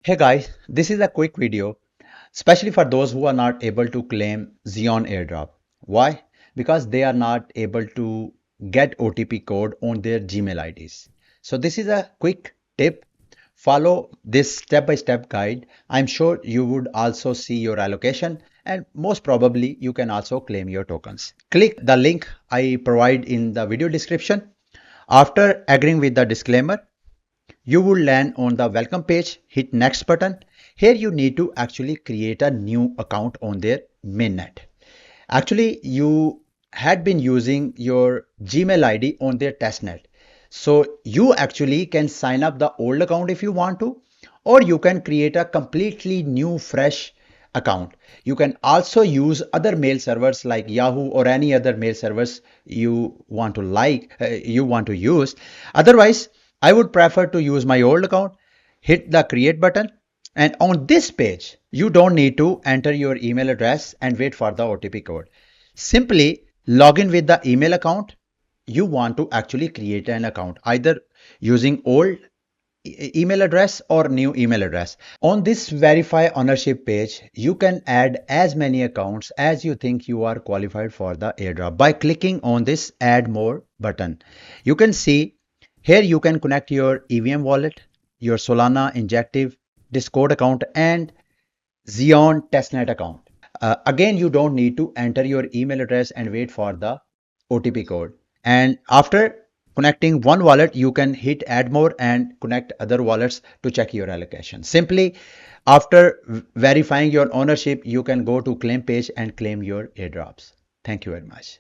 Hey guys, this is a quick video, especially for those who are not able to claim XION Airdrop. Why? Because they are not able to get OTP code on their Gmail IDs. So this is a quick tip. Follow this step-by-step guide. I'm sure you would also see your allocation and most probably you can also claim your tokens. Click the link I provide in the video description. After agreeing with the disclaimer, you will land on the welcome page, hit next button. Here you need to actually create a new account on their mainnet. Actually, you had been using your Gmail ID on their testnet. So you actually can sign up the old account if you want to, or you can create a completely new fresh account. You can also use other mail servers like Yahoo or any other mail servers you want to use. Otherwise, I would prefer to use my old account, hit the create button, and on this page, you don't need to enter your email address and wait for the OTP code. Simply log in with the email account you want to actually create an account, either using old email address or new email address. On this verify ownership page, you can add as many accounts as you think you are qualified for the airdrop by clicking on this add more button. You can see here you can connect your EVM wallet, your Solana Injective Discord account and Xeon testnet account. Again, you don't need to enter your email address and wait for the OTP code. And after connecting one wallet, you can hit add more and connect other wallets to check your allocation. Simply after verifying your ownership, you can go to claim page and claim your airdrops. Thank you very much.